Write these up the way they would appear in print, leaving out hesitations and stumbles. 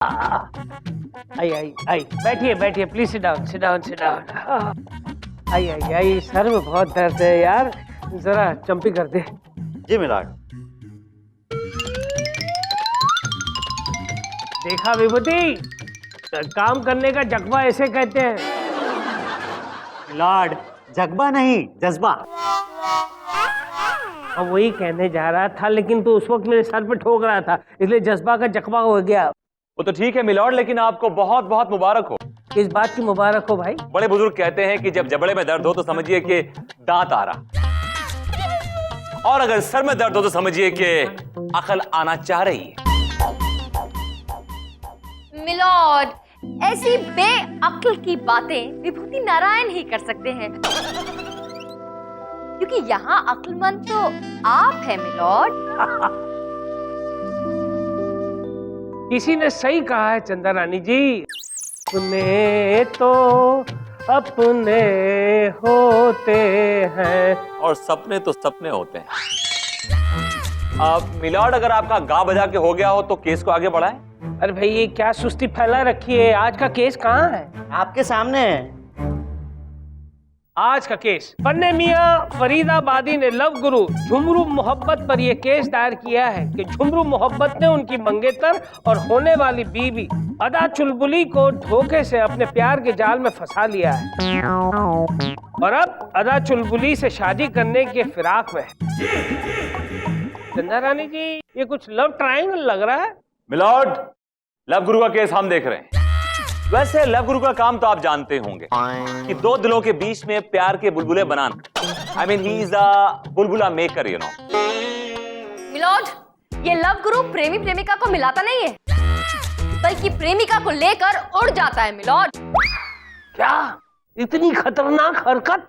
आई आई आई, बैठिए बैठिए, please sit down sit down sit down. I I I, sir में बहुत दर्द है यार, जरा चंपी कर दे। जी मिलाड। देखा विभूति, काम करने का जज्बा ऐसे कहते हैं। मिलाड, जज्बा नहीं जज्बा। अब वही कहने जा रहा था, लेकिन तो उस वक्त मेरे सर पे ठोक रहा था, इसलिए जज्बा का जज्बा हो गया। वो तो ठीक है मिलॉर्ड, लेकिन आपको बहुत बहुत मुबारक हो। किस बात की मुबारक हो भाई? बड़े बुजुर्ग कहते हैं कि जब जबड़े में दर्द हो तो समझिए कि दांत आ रहा, और अगर सर में दर्द हो तो समझिए कि अकल आना चाह रही है। मिलॉर्ड, ऐसी बेअक्ल की बातें विभूति नारायण ही कर सकते हैं, क्योंकि यहाँ अक्लमंद तो आप हैं मिलॉर्ड। किसी ने सही कहा है चंदा रानी जी, अपने तो अपने होते हैं और सपने तो सपने होते हैं। मिलॉर्ड, अगर आपका गा बजा के हो गया हो तो केस को आगे बढ़ाएं। अरे भाई, ये क्या सुस्ती फैला रखी है? आज का केस कहाँ है? आपके सामने है। आज का केस, फन्ने मियां फरीदाबादी ने लव गुरु झुमरू मोहब्बत पर यह केस दायर किया है कि झुमरू मोहब्बत ने उनकी मंगेतर और होने वाली बीवी अदा चुलबुली को धोखे से अपने प्यार के जाल में फंसा लिया है, और अब अदा चुलबुली से शादी करने के फिराक में है। चंदा रानी जी, ये कुछ लव ट्रायंगल लग रहा है। मिलॉर्ड, लव गुरु का केस हम देख रहे हैं। वैसे लव गुरु का काम तो आप जानते होंगे कि दो दिलों के बीच में प्यार के बुलबुले बनाना। I mean, he is a बुलबुला मेकर, you know. मिलॉर्ड, ये लव गुरु प्रेमी प्रेमिका को मिलाता नहीं है, बल्कि प्रेमिका को लेकर उड़ जाता है मिलॉर्ड। क्या इतनी खतरनाक हरकत?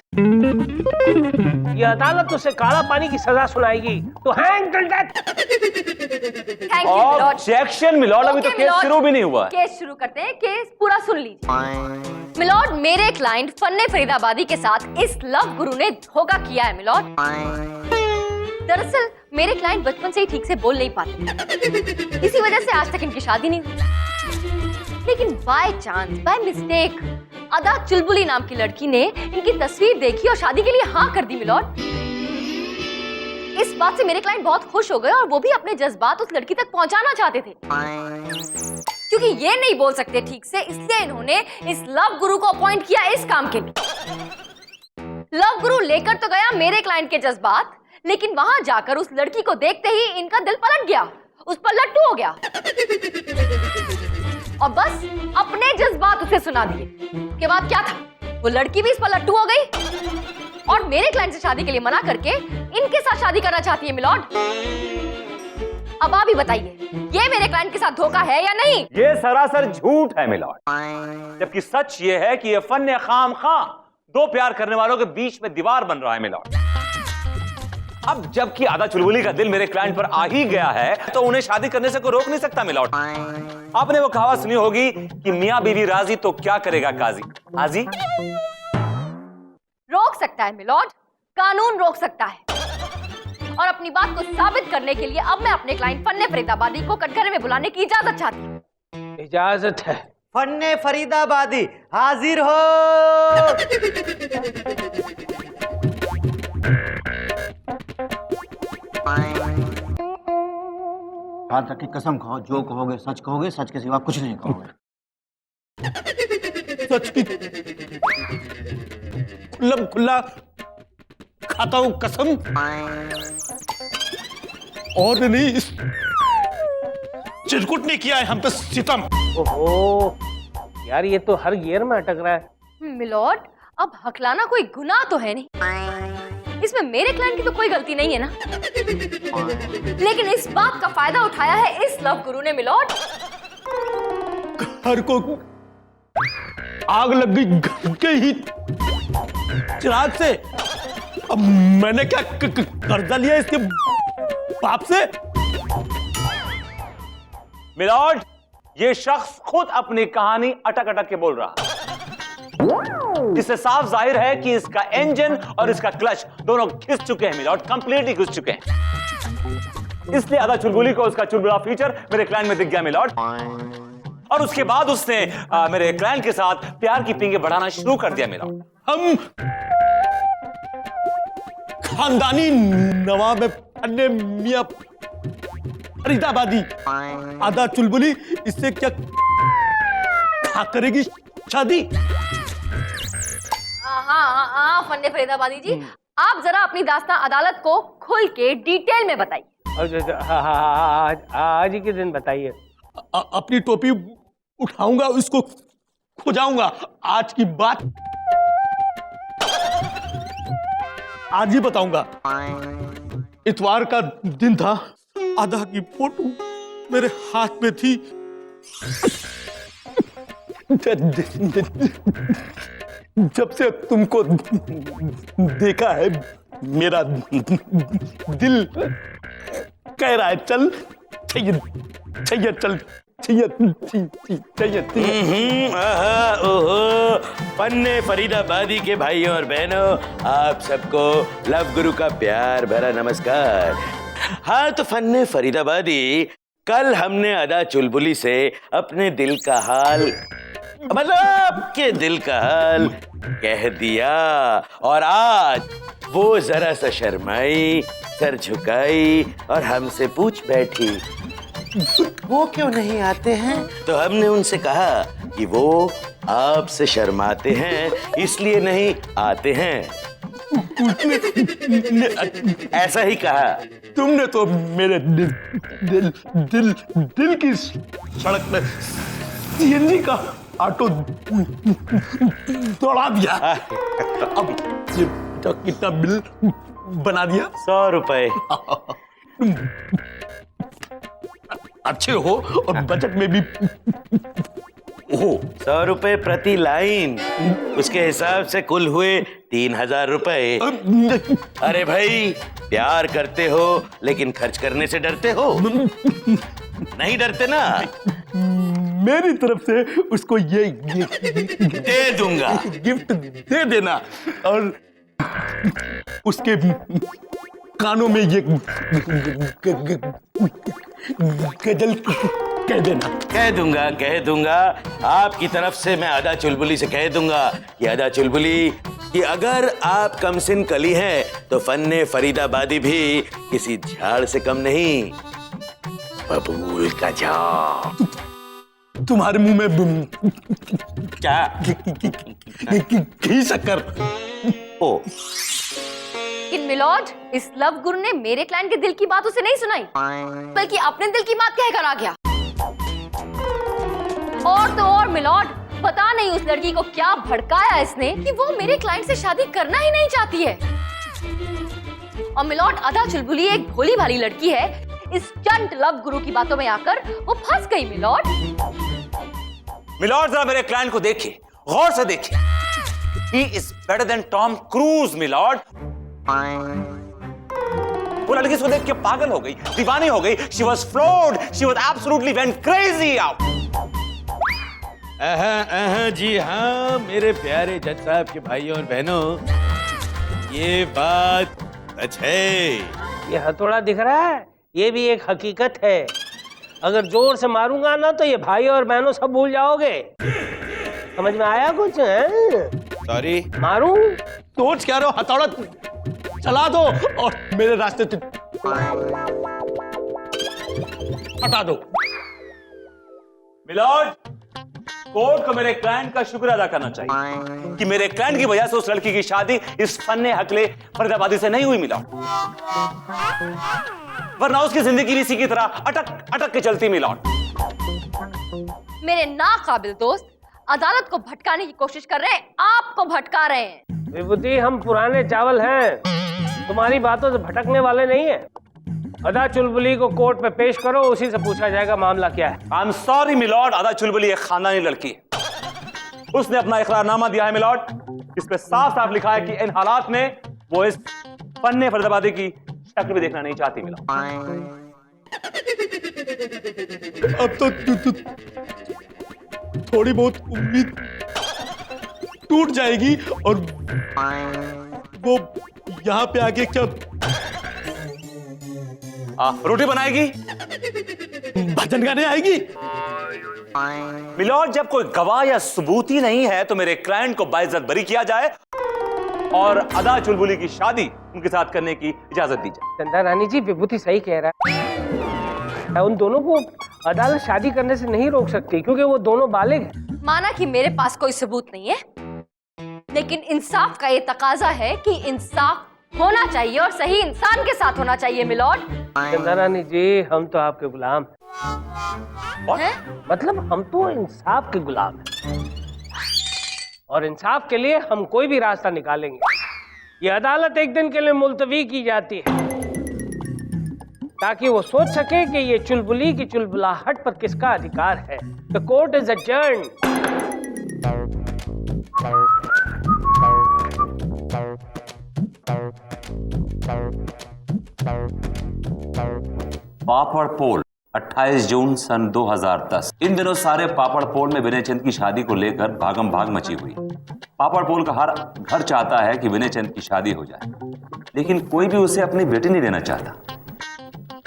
ये अदालत उसे काला पानी की सजा सुनाएगी, तो hang till death. Thank you milord. Objection milord, अभी तो केस शुरू भी नहीं हुआ है। केस शुरू करते हैं, केस पूरा सुन लीजिए। मिलॉर्ड, मेरे क्लाइंट फन्ने फरीदाबादी के साथ इस लव गुरु ने धोखा किया है मिलॉर्ड। दरअसल मेरे क्लाइंट बचपन से ही ठीक से बोल नहीं पाते, इसी वजह से आज तक इनकी शादी नहीं हुई। लेकिन बाय चांस, बाय मिस्टेक, अदा चुलबुली नाम की लड़की ने इनकी तस्वीर देखी और शादी के लिए हाँ कर दी मिलॉर्ड। इस बात से मेरे क्लाइंट बहुत खुश हो गए और वो भी अपने जज्बात उस लड़की तक पहुंचाना चाहते थे। क्योंकि ये नहीं बोल सकते ठीक से, इसलिए इन्होंने इस लव गुरु को अपॉइंट किया इस काम के लिए। लव गुरु लेकर तो गया मेरे क्लाइंट के जज्बात, लेकिन वहां जाकर उस लड़की को देखते ही इनका दिल पलट गया, उस पर लट्टू हो गया और बस अपने जज्बात उसे सुना दिए। के बाद क्या था, वो लड़की भी इस पर लट्टू हो गई और मेरे क्लाइंट से शादी के लिए मना करके इनके साथ शादी करना चाहती है मिलॉर्ड। अब आप ही बताइए, ये मेरे क्लाइंट के साथ धोखा है या नहीं? ये सरासर झूठ है मिलॉर्ड, जबकि सच ये है कि ये फन खाम खां दो प्यार करने वालों के बीच में दीवार बन रहा है मिलॉर्ड। अब जबकि आदा चुलबुली का दिल मेरे क्लाइंट पर आ ही गया है, तो उन्हें शादी करने से कोई रोक नहीं सकता मिलॉर्ड। आपने वो कहावत सुनी होगी कि मियां बीवी राजी तो क्या करेगा काजी। हाजी रोक सकता है मिलॉर्ड, कानून रोक सकता है। और अपनी बात को साबित करने के लिए अब मैं अपने क्लाइंट फन्ने फरीदाबादी को कटघरे में बुलाने की इजाजत चाहती हूँ। इजाजत है। फन्ने फरीदाबादी हाजिर हो। हाथ रख के कसम खाओ, जो कहोगे सच के सिवा कुछ नहीं कहोगे। सच की खुला खाता हूं कसम, और नहीं इस चिरकुट ने किया है हम पे सितम। ओहो यार, ये तो हर गियर में अटक रहा है। मिलॉर्ड, अब हकलाना कोई गुनाह तो है नहीं, इसमें मेरे क्लाइंट की तो कोई गलती नहीं है ना। लेकिन इस बात का फायदा उठाया है इस लव गुरु ने मिलॉर्ड। घर को आग लग गई, घर के ही चिराग से। अब मैंने क्या कर्जा लिया इसके बाप से? मिलॉर्ड, ये शख्स खुद अपनी कहानी अटक अटक के बोल रहा है, जिससे साफ जाहिर है कि इसका इंजन और इसका क्लच दोनों घिस चुके हैं मिलॉर्ड, कंप्लीटली घिस चुके हैं। इसलिए अदा चुलबुली को उसका चुलबुला फीचर मेरे क्लाइंट में दिख गया मिलॉर्ड। और उसके बाद उसने मेरे क्लाइंट के साथ प्यार की पींगे बढ़ाना शुरू कर दिया मिलॉर्ड। हम खानदानी नवाब फन्ने मियां फरीदाबादी आधा चुलबुली इससे क्या करेगी शादी? हाँ फन्ने फरीदाबादी जी, आप जरा अपनी दास्तां अदालत को खुल के डिटेल में बताइए। आज ही के दिन बताइए। अपनी टोपी उठाऊंगा, उसको खुजाऊंगा। आज की बात आज ही बताऊंगा। इतवार का दिन था, आधा की फोटो मेरे हाथ में थी। जब से तुमको देखा है मेरा दिल कह रहा है चल चाहिए चाहिए चल चाहिए चाहिए। ओहो फन्ने फरीदाबादी के भाइयों और बहनों, आप सबको लव गुरु का प्यार भरा नमस्कार। हाँ तो फन्ने फरीदाबादी, कल हमने अदा चुलबुली से अपने दिल का हाल, मतलब आपके दिल का हाल कह दिया, और आज वो जरा सा शर्माई, सर झुकाई और हमसे पूछ बैठी वो क्यों नहीं आते हैं। तो हमने उनसे कहा कि वो आपसे शर्माते हैं इसलिए नहीं आते हैं। ऐसा ही कहा। तुमने तो मेरे दिल की सड़क में सीएनजी का ऑटो दौड़ा दिया। अब ये कितना बिल बना दिया? 100 रुपए। अच्छे हो और बजट में भी हो। 100 रुपए प्रति लाइन, उसके हिसाब से कुल हुए 3000 रुपए। अरे भाई, प्यार करते हो लेकिन खर्च करने से डरते हो? नहीं डरते ना? मेरी तरफ से उसको ये दे दूंगा, गिफ्ट दे देना, और उसके कानों में ये गजल कह देना। कह दूंगा। आपकी तरफ से मैं अदा चुलबुली से कह दूंगा कि अदा चुलबुली कि अगर आप कमसिन कली हैं तो फन्ने फरीदाबादी भी किसी झाड़ से कम नहीं, बबूल का झाड़। तुम्हारे मुंह में क्या घी शक्कर ओ? लेकिन मिलॉर्ड, इस लव गुरु ने मेरे क्लाइंट के दिल की बात उसे नहीं सुनाई, बल्कि अपने दिल की बात कहकर आ गया। और तो और मिलॉर्ड, पता नहीं उस लड़की को क्या भड़काया इसने कि वो मेरे क्लाइंट से शादी करना ही नहीं चाहती है। और मिलॉर्ड, अदा चुलबुली एक भोली भाली लड़की है। इस चंट लव गुरु की बातों में आकर वो फंस गई। मिलॉर्ड, मिलॉर्ड जरा मेरे क्लाइंट को देखिए, गौर से देखिए। He is better than Tom Cruise, milord. वो लड़की इसको देख के पागल हो गई, दीवानी हो गई। She was floored, she was absolutely went crazy out. जी हाँ मेरे प्यारे जज साहब के भाइयों और बहनों, ये बात सच है। ये हथौड़ा दिख रहा है, ये भी एक हकीकत है। अगर जोर से मारूंगा ना तो ये भाई और बहनों सब भूल जाओगे। समझ में आया कुछ? सॉरी। मारूं? सोच क्या रहे हो? हथौड़ा चला दो और मेरे रास्ते से हटा दो। मिलॉर्ड, कोर्ट को मेरे क्लाइंट का शुक्र अदा करना चाहिए कि मेरे क्लाइंट की वजह से उस लड़की की शादी इस फन्ने हकले फरीदाबादी से नहीं हुई मिलॉर्ड, वरना उसकी जिंदगी भी इसी की तरह अटक अटक के चलती मिलॉर्ड। मेरे नाकाबिल दोस्त अदालत को भटकाने की कोशिश कर रहे हैं, आपको भटका रहे हैं। विभूति, हम पुराने चावल हैं, तुम्हारी बातों से भटकने वाले नहीं है। अदा चुलबुली को कोर्ट में पेश करो, उसी से पूछा जाएगा मामला क्या है। आई एम सॉरी मिलॉर्ड, अदा चुलबुली एक खानदानी लड़की है। उसने अपना इकरारनामा दिया है मिलॉर्ड, इस पे साफ साफ लिखा है कि इन हालात में वो इस फन्ने फरीदाबादी की शक्ल भी देखना नहीं चाहती मिलॉर्ड। अब तो थोड़ी बहुत उम्मीद टूट जाएगी और वो यहाँ पे आके क्या रोटी बनाएगी, भजन गाने आएगी। मिलॉर्ड, जब कोई गवाह या सबूत ही नहीं है तो मेरे क्लाइंट को बाइज्जत बरी किया जाए और अदा चुलबुली की शादी उनके साथ करने की इजाजत दी जाए। चंदा रानी जी, विभूति सही कह रहा है। उन दोनों को अदालत शादी करने से नहीं रोक सकती क्योंकि वो दोनों बालिग हैं। माना कि मेरे पास कोई सबूत नहीं है, लेकिन इंसाफ का ये तकाजा है कि इंसाफ होना चाहिए और सही इंसान के साथ होना चाहिए मिलॉर्ड। चंदा रानी जी, हम तो आपके गुलाम हैं? मतलब हम तो इंसाफ के गुलाम हैं और इंसाफ के लिए हम कोई भी रास्ता निकालेंगे। ये अदालत एक दिन के लिए मुलतवी की जाती है ताकि वो सोच सके कि ये चुलबुली की चुलबुलाहट पर किसका अधिकार है। The court is adjourned. Papad Pol 28 जून सन 2010। इन दिनों सारे पापड़ पोल में विनय चंद की शादी को लेकर भागम भाग मची हुई। पापड़ पोल का हर घर चाहता है कि विनय चंद की शादी हो जाए, लेकिन कोई भी उसे अपनी बेटी नहीं देना चाहता।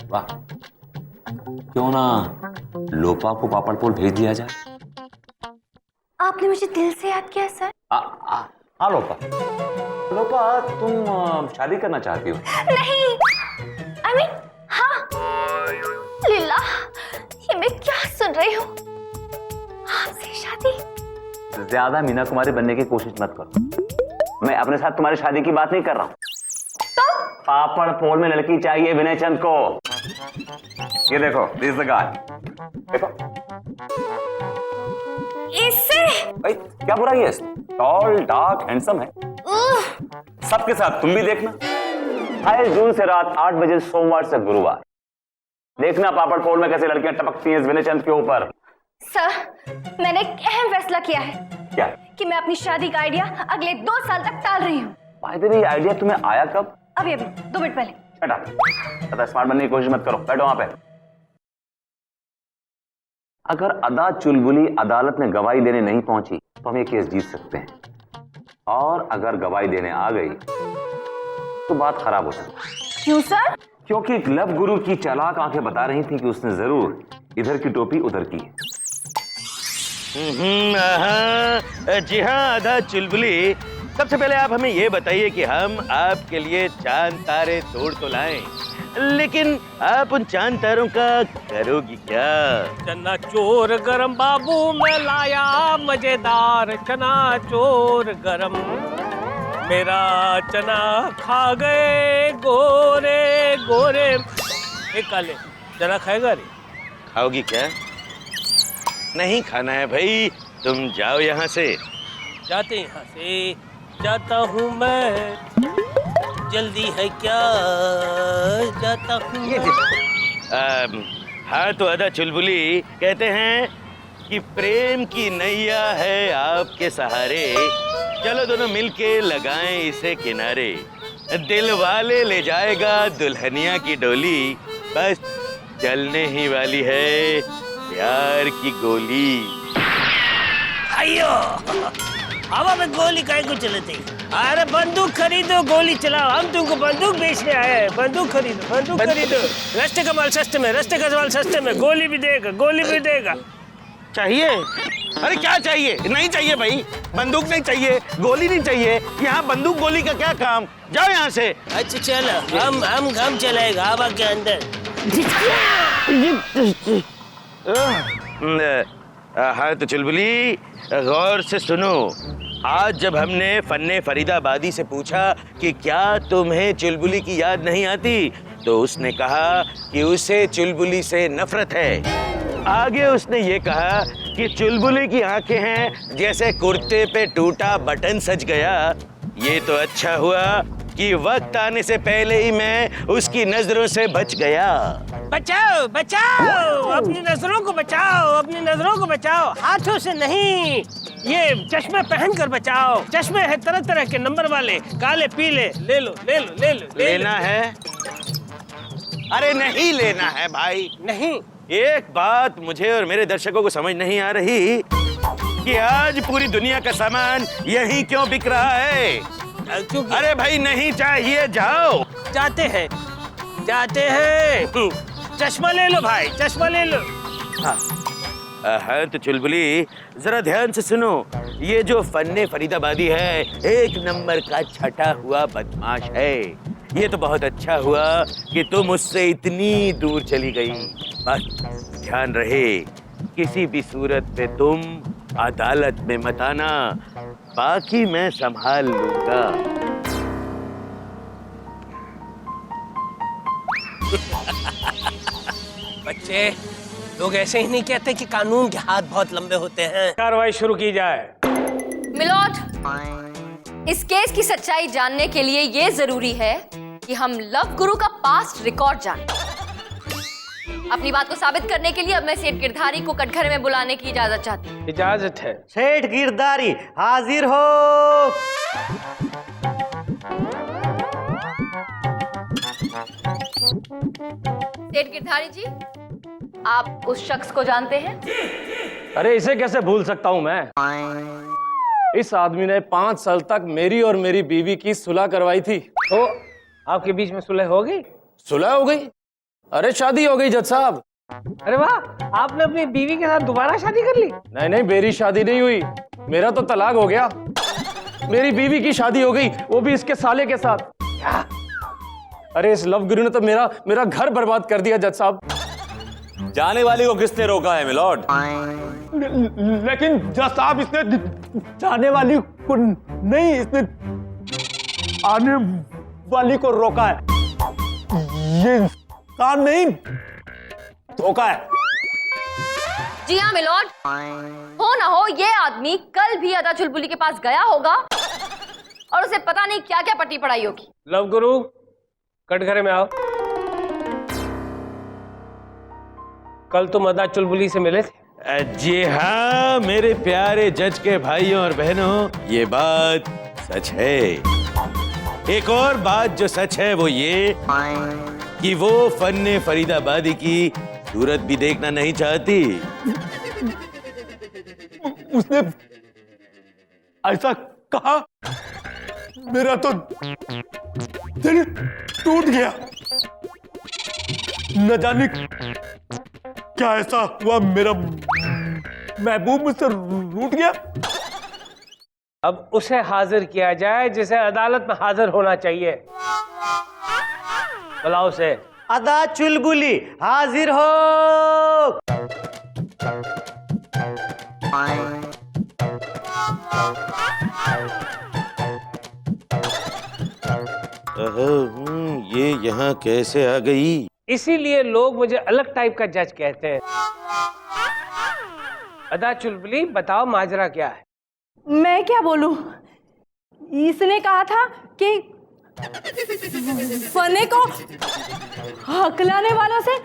वाह, क्यों ना लोपा को पापड़ पोल भेज दिया जाए। आपने मुझे दिल से याद किया सर। हाँ लोपा, लोपा तुम शादी करना चाहती हो? नहीं, I mean, हाँ। लीला, ये मैं क्या सुन रही हूँ? आपसे शादी? ज्यादा मीना कुमारी बनने की कोशिश मत करो। मैं अपने साथ तुम्हारी शादी की बात नहीं कर रहा हूँ। तो? पापड़ पोल में लड़की चाहिए विनय चंद को। ये देखो, दिस इज द गाय। देखो इससे? भाई क्या बुराई है? टॉल, डार्क, हैंडसम है। सबके साथ तुम भी देखना। 28 जून से रात 8 बजे सोमवार से गुरुवार देखना पापड़ पोल में कैसे लड़कियां टपकती हैं विनय चंद के ऊपर। सर, मैंने एक अहम फैसला किया है। क्या? कि मैं अपनी शादी का आइडिया अगले 2 साल तक टाल रही हूँ। ये आइडिया तुम्हें आया कब? अभी 2 मिनट पहले। बेटा स्मार्ट बनने की कोशिश मत करो, बैठो वहां पे। अगर अदा चुलबुली अदालत में गवाही देने नहीं पहुंची तो हम ये केस जीत सकते हैं, और अगर गवाही देने आ गई तो बात खराब हो सकती है। क्यों सर? क्योंकि लव गुरु की चालाक आंखें बता रही थी कि उसने जरूर इधर की टोपी उधर की है। जी हाँ अदा चुलबुली, सबसे पहले आप हमें ये बताइए कि हम आपके लिए चांद तारे तोड़ तो लाएं, लेकिन आप उन चांद तारों का करोगी क्या? चना चोर गरम बाबू मैं लाया मजेदार चना चोर गरम, मेरा चना खा गए गोरे गोरे। एक काले चना खाएगा रे? खाओगी क्या? नहीं खाना है भाई, तुम जाओ यहाँ से। जाते यहाँ से, जाता हूँ मैं, जल्दी है क्या, जाता हूँ। हाँ तो अदा चुलबुली, कहते हैं कि प्रेम की नैया है आपके सहारे, चलो दोनों मिलके लगाएं इसे किनारे, दिल वाले ले जाएगा दुल्हनिया की डोली, बस चलने ही वाली है प्यार की गोली। आइयो, हवा में गोली काहे को चलते? अरे बंदूक खरीदो, गोली चलाओ। हम तुमको बंदूक बेचने आए हैं। बंदूक खरीदो, बंदूक खरीदो। रस्ते का माल सस्ते में, रस्ते का माल सस्ते में। गोली भी देगा, गोली भी देगा। चाहिए? अरे क्या चाहिए? नहीं चाहिए भाई, बंदूक नहीं चाहिए, गोली नहीं चाहिए। यहाँ बंदूक गोली का क्या काम? जाओ यहाँ से। अच्छा चलो, हम चलाएगा हवा के अंदर। हाँ तो चुलबुली गौर से सुनो, आज जब हमने फन्ने फरीदाबादी से पूछा कि क्या तुम्हें चुलबुली की याद नहीं आती, तो उसने कहा कि उसे चुलबुली से नफरत है। आगे उसने ये कहा कि चुलबुली की आंखें हैं जैसे कुर्ते पे टूटा बटन सज गया। ये तो अच्छा हुआ कि वक्त आने से पहले ही मैं उसकी नजरों से बच गया। बचाओ बचाओ, अपनी नजरों को बचाओ, अपनी नजरों को बचाओ, हाथों से नहीं। ये चश्मे पहन कर बचाओ। चश्मे हैं तरह तरह के, नंबर वाले, काले पीले। ले लो ले लो ले लो। लेना है? अरे नहीं लेना है भाई। नहीं। एक बात मुझे और मेरे दर्शकों को समझ नहीं आ रही कि आज पूरी दुनिया का सामान यहीं क्यों बिक रहा है। अरे भाई नहीं चाहिए, जाओ। जाते हैं, जाते हैं। चश्मा ले लो भाई, चश्मा ले लो। हाँ। हाँ तो चुलबुली जरा ध्यान से सुनो, ये जो फन्ने फरीदाबादी है एक नंबर का छटा हुआ बदमाश है। ये तो बहुत अच्छा हुआ कि तुम उससे इतनी दूर चली गई। बस ध्यान रहे किसी भी सूरत पे तुम अदालत में मत आना, बाकी मैं संभाल लूंगा। बच्चे, लोग ऐसे ही नहीं कहते कि कानून के हाथ बहुत लंबे होते हैं। कार्रवाई शुरू की जाए। मिलॉर्ड, इस केस की सच्चाई जानने के लिए ये जरूरी है कि हम लव गुरु का पास्ट रिकॉर्ड जानें। अपनी बात को साबित करने के लिए अब मैं सेठ गिरधारी को कटघरे में बुलाने की इजाजत चाहती हूँ। इजाजत है। सेठ गिरधारी हाजिर हो। सेठ गिरधारी जी, आप उस शख्स को जानते हैं? अरे इसे कैसे भूल सकता हूं मैं। इस आदमी ने 5 साल तक मेरी और मेरी बीवी की सुलह करवाई थी। तो आपके बीच में सुलह हो गई? सुलह हो गई? अरे शादी हो गई जज साहब। अरे वाह, आपने अपनी बीवी के साथ दोबारा शादी कर ली? नहीं नहीं, मेरी शादी नहीं हुई, मेरा तो तलाक हो गया। मेरी बीवी की शादी हो गई, वो भी इसके साले के साथ। क्या? अरे इस लव गुरु ने तो मेरा घर बर्बाद कर दिया जज साहब। जाने वाली को किसने रोका है मिलॉर्ड? लेकिन जज साहब इसने जाने वाली को नहीं, इसने आने वाली को रोका है। ये काम नहीं, धोखा है। जी हाँ मिलॉर्ड, हो ना हो ये आदमी कल भी अदा चुलबुली के पास गया होगा और उसे पता नहीं क्या क्या पट्टी पढ़ाई होगी। लव गुरु, कटघरे में आओ। कल तुम अदा चुलबुली से मिले थे? जी हाँ मेरे प्यारे जज के भाइयों और बहनों, ये बात सच है। एक और बात जो सच है वो ये कि वो फन्ने फरीदाबादी की सूरत भी देखना नहीं चाहती। उसने ऐसा कहा, मेरा तो दिल टूट गया। न जाने क्या ऐसा हुआ, मेरा महबूब मुझसे रूठ गया। अब उसे हाजिर किया जाए जिसे अदालत में हाजिर होना चाहिए। बुलाओ उसे। अदा चुलबुली हाजिर हो। ये यहाँ कैसे आ गई? इसीलिए लोग मुझे अलग टाइप का जज कहते हैं। अदा चुलबुली, बताओ माजरा क्या है? मैं क्या बोलूं? इसने कहा था कि फने को हकलाने वालों से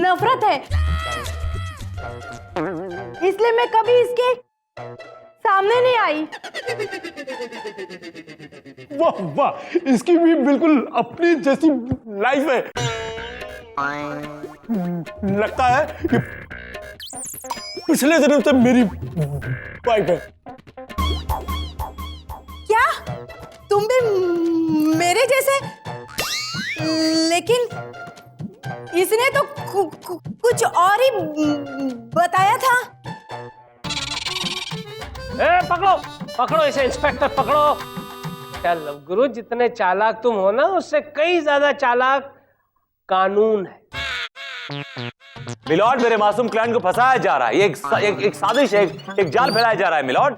नफरत है, इसलिए मैं कभी इसके सामने नहीं आई। वाह वाह, इसकी भी बिल्कुल अपनी जैसी लाइफ है। लगता है कि पिछले जन्म से मेरी वाइफ है। क्या तुम भी मेरे जैसे? लेकिन इसने तो कुछ और ही बताया था। पकड़ो पकड़ो इसे, इंस्पेक्टर पकड़ो। क्या लव गुरु, जितने चालाक तुम हो ना, उससे कई ज्यादा चालाक कानून है। मिलॉर्ड, मेरे मासूम क्लाइंट को फंसाया जा रहा है। ये एक साजिश है, एक जाल फैलाया जा रहा है मिलॉर्ड।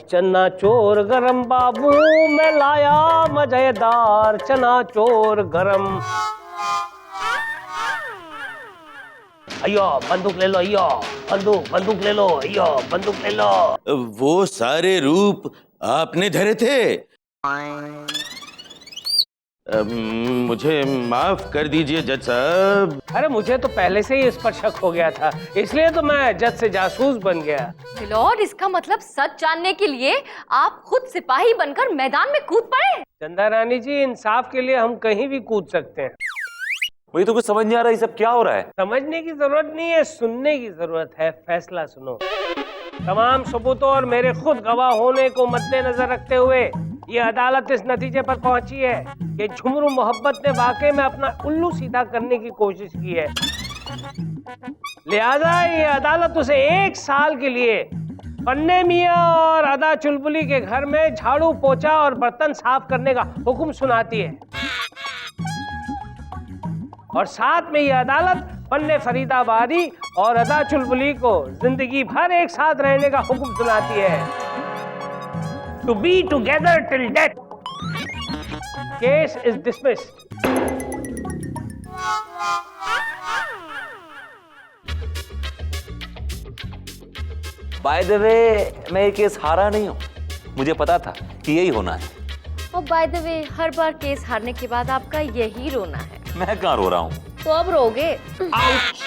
चना चोर गरम बाबू, मैं लाया मजेदार चना चोर गरम। अयो बंदूक ले लो, अयो बंदूक ले लो, अयो बंदूक ले लो। वो सारे रूप आपने धरे थे? मुझे माफ कर दीजिए जज साहब। अरे मुझे तो पहले से ही इस पर शक हो गया था, इसलिए तो मैं जज से जासूस बन गया। मिलॉर्ड, इसका मतलब सच जानने के लिए आप खुद सिपाही बनकर मैदान में कूद पड़े। चंदा रानी जी, इंसाफ के लिए हम कहीं भी कूद सकते हैं। मुझे तो कुछ समझ नहीं आ रहा, ये सब क्या हो रहा है? समझने की जरूरत नहीं है, सुनने की जरूरत है। फैसला सुनो। तमाम सबूतों और मेरे खुद गवाह होने को मद्देनजर रखते हुए ये अदालत इस नतीजे पर पहुंची है कि झुमरू मोहब्बत ने वाकई में अपना उल्लू सीधा करने की कोशिश की है। लिहाजा ये अदालत उसे 1 साल के लिए पन्ने मियाँ और अदा चुलबुली के घर में झाड़ू पोछा और बर्तन साफ करने का हुक्म सुनाती है। और साथ में ये अदालत पन्ने फरीदाबादी और अदा चुलबुली को जिंदगी भर एक साथ रहने का हुक्म सुनाती है। To be together till death. Case is dismissed. By the way मैं ये केस हारा नहीं हूं, मुझे पता था कि यही होना है। और bye the way her bar case हारने के बाद आपका यही रोना है। मैं कहाँ रो रहा हूं? तो अब रोगे। आउच!